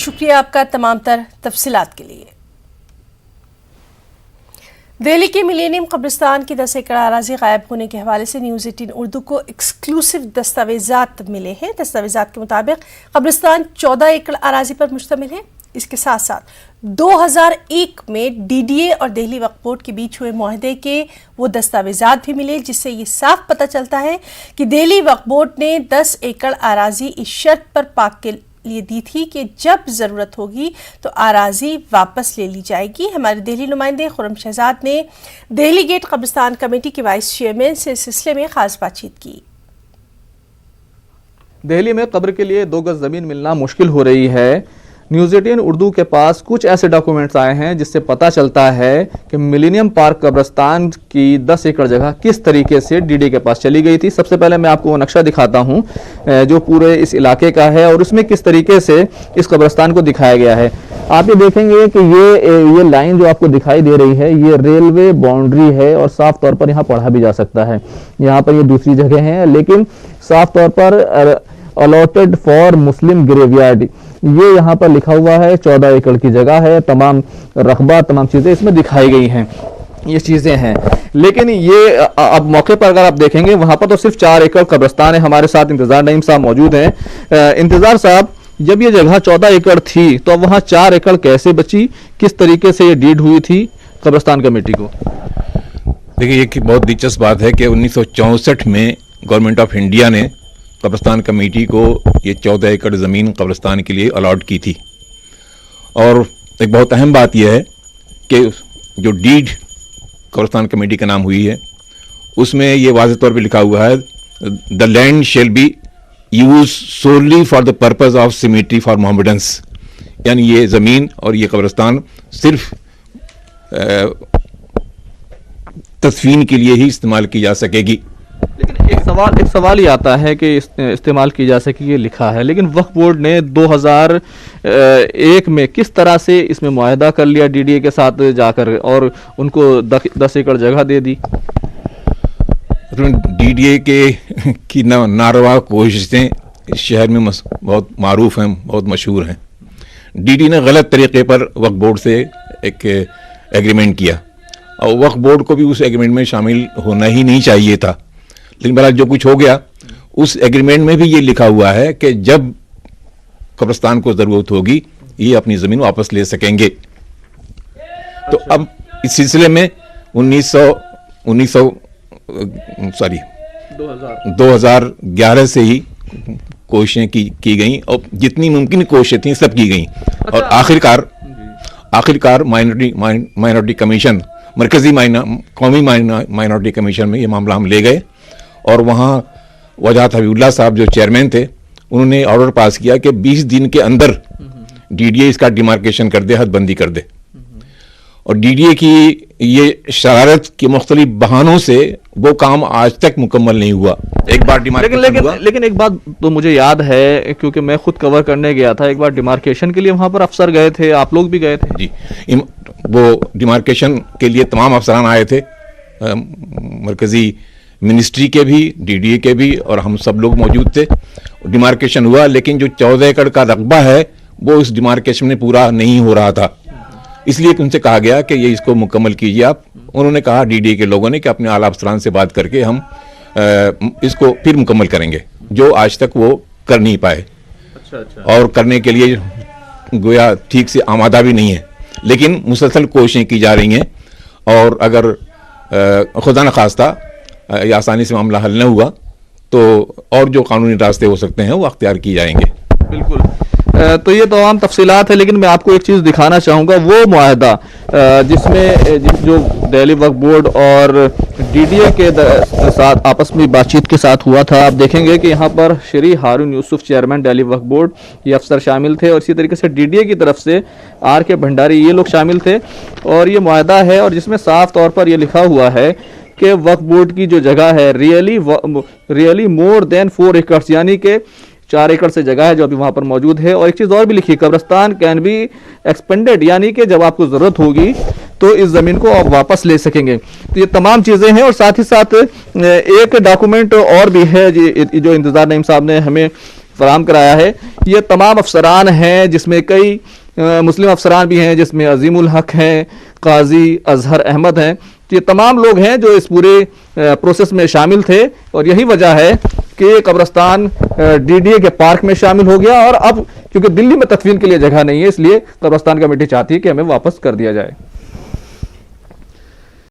शुक्रिया आपका तमाम तर तफसीलात के लिए। दिल्ली के मिलेनियम कब्रिस्तान की 10 एकड़ अराजी गायब होने के हवाले से न्यूज़ 18 उर्दू को एक्सक्लूसिव दस्तावेजात मिले हैं। दस्तावेजात के मुताबिक कब्रिस्तान 14 एकड़ अराजी पर मुश्तमिल है। इसके साथ साथ 2001 में डीडीए और दिल्ली वक्फ बोर्ड के बीच हुए मुआहदे के वो दस्तावेजात भी मिले, जिससे ये साफ पता चलता है कि दिल्ली वक्फ बोर्ड ने 10 एकड़ अराजी इस शर्त पर पाक के लिए दी थी कि जब ज़रूरत होगी तो अराजी वापस ले ली जाएगी। हमारे दिल्ली नुमाइंदे खुर्रम शहजाद ने दिल्ली गेट कब्रिस्तान कमेटी के वाइस चेयरमैन से इस सिलसिले में खास बातचीत की। दिल्ली में कब्र के लिए 2 गज ज़मीन मिलना मुश्किल हो रही है। न्यूज़ 18 उर्दू के पास कुछ ऐसे डॉक्यूमेंट्स आए हैं जिससे पता चलता है कि मिलेनियम पार्क कब्रिस्तान की 10 एकड़ जगह किस तरीके से डीडी के पास चली गई थी। सबसे पहले मैं आपको वो नक्शा दिखाता हूं जो पूरे इस इलाके का है और उसमें किस तरीके से इस कब्रिस्तान को दिखाया गया है। आप ये देखेंगे कि ये लाइन जो आपको दिखाई दे रही है ये रेलवे बाउंड्री है और साफ तौर पर यहाँ पढ़ा भी जा सकता है। यहाँ पर ये दूसरी जगह है, लेकिन साफ तौर पर अलॉटेड फॉर मुस्लिम ग्रेवयार्ड ये यहाँ पर लिखा हुआ है। 14 एकड़ की जगह है, तमाम रकबा तमाम चीज़ें इसमें दिखाई गई हैं, ये चीज़ें हैं। लेकिन ये अब मौके पर अगर आप देखेंगे वहाँ पर तो सिर्फ 4 एकड़ कब्रिस्तान है। हमारे साथ इंतज़ार नईम साहब मौजूद हैं। इंतज़ार साहब, जब ये जगह 14 एकड़ थी तो अब वहाँ 4 एकड़ कैसे बची, किस तरीके से ये डीड हुई थी कब्रिस्तान कमेटी को? देखिए, एक बहुत दिलचस्प बात है कि 1964 में गवर्नमेंट ऑफ इंडिया ने कब्रिस्तान कमेटी को ये 14 एकड़ ज़मीन कब्रिस्तान के लिए अलॉट की थी। और एक बहुत अहम बात यह है कि जो डीड कब्रिस्तान कमेटी का नाम हुई है उसमें ये वाज़ेह तौर पे लिखा हुआ है, the land shall be use solely for the purpose of symmetry for Mohammedans, यानी ये ज़मीन और ये कब्रिस्तान सिर्फ तदफीन के लिए ही इस्तेमाल की जा सकेगी। लेकिन एक सवाल ही आता है कि इस्तेमाल की जा सके, ये लिखा है, लेकिन वक्फ बोर्ड ने 2001 में किस तरह से इसमें मुआहदा कर लिया डीडीए के साथ जाकर और उनको 10 एकड़ जगह दे दी। डीडीए की नारवा कोशिशें इस शहर में बहुत मारूफ हैं, बहुत मशहूर हैं। डीडी ने गलत तरीके पर वक्फ बोर्ड से एक एग्रीमेंट किया और वक्फ बोर्ड को भी उस एग्रीमेंट में शामिल होना ही नहीं चाहिए था। लेकिन बहरहाल जो कुछ हो गया, उस एग्रीमेंट में भी ये लिखा हुआ है कि जब कब्रिस्तान को ज़रूरत होगी ये अपनी ज़मीन वापस ले सकेंगे। तो अब इस सिलसिले में 2011 से ही कोशिशें की गई और जितनी मुमकिन कोशिशें थी सब की गई। और आखिरकार माइनॉरिटी कमीशन, मरकज़ी कौमी माइनॉरिटी कमीशन में ये मामला हम ले गए और वहाँ वजाहत हबीबुल्लाह साहब जो चेयरमैन थे उन्होंने ऑर्डर पास किया कि 20 दिन के अंदर डीडीए इसका डिमार्केशन कर दे, हदबंदी कर दे। और डीडीए की ये शरारत के मुख्तलिफ बहानों से वो काम आज तक मुकम्मल नहीं हुआ। एक बार डिमार्केशन हुआ, लेकिन एक बात तो मुझे याद है क्योंकि मैं खुद कवर करने गया था। एक बार डिमार्केशन के लिए वहाँ पर अफसर गए थे, आप लोग भी गए थे? जी, वो डिमार्केशन के लिए तमाम अफसरान आए थे, मरकज़ी मिनिस्ट्री के भी, डीडीए के भी, और हम सब लोग मौजूद थे। डिमार्केशन हुआ, लेकिन जो 14 एकड़ का रकबा है वो इस डिमार्केशन में पूरा नहीं हो रहा था, इसलिए उनसे कहा गया कि ये इसको मुकम्मल कीजिए आप। उन्होंने कहा डीडीए के लोगों ने कि अपने आला अफसरान से बात करके हम इसको फिर मुकम्मल करेंगे, जो आज तक वो कर नहीं पाए। अच्छा। और करने के लिए गोया ठीक से आमादा भी नहीं है, लेकिन मुसलसल कोशिशें की जा रही हैं और अगर खुदा न खास्ता या आसानी से मामला हल न हुआ तो और जो कानूनी रास्ते हो सकते हैं वो अख्तियार किए जाएंगे। बिल्कुल। तो ये तमाम तफसीलात है, लेकिन मैं आपको एक चीज़ दिखाना चाहूँगा, वो मुआहदा जिसमें जो दिल्ली वक्फ बोर्ड और डीडीए के साथ आपस में बातचीत के साथ हुआ था। आप देखेंगे कि यहाँ पर श्री हारून यूसुफ चेयरमैन दिल्ली वक्फ बोर्ड ये अफसर शामिल थे और इसी तरीके से डीडीए की तरफ से RK भंडारी ये लोग शामिल थे। और ये मुआहदा है और जिसमें साफ तौर पर यह लिखा हुआ है कि वक्फ बोर्ड की जो जगह है रियली मोर देन 4 एकड़, यानी कि 4 एकड़ से जगह है जो अभी वहाँ पर मौजूद है। और एक चीज़ और भी लिखी, कब्रिस्तान कैन बी एक्सपेंडेड, यानी कि जब आपको ज़रूरत होगी तो इस ज़मीन को आप वापस ले सकेंगे। तो ये तमाम चीज़ें हैं और साथ ही साथ एक डॉक्यूमेंट और भी है जो इंतज़ार नईम साहब ने हमें फराहम कराया है। ये तमाम अफसरान हैं जिसमें कई मुस्लिम अफसरान भी हैं, जिसमें अजीमुल हक हैं, काजी अजहर अहमद हैं। तो ये तमाम लोग हैं जो इस पूरे प्रोसेस में शामिल थे और यही वजह है कि कब्रिस्तान डीडीए के पार्क में शामिल हो गया और अब क्योंकि दिल्ली में तदफीन के लिए जगह नहीं है, इसलिए कब्रिस्तान कमेटी चाहती है कि हमें वापस कर दिया जाए।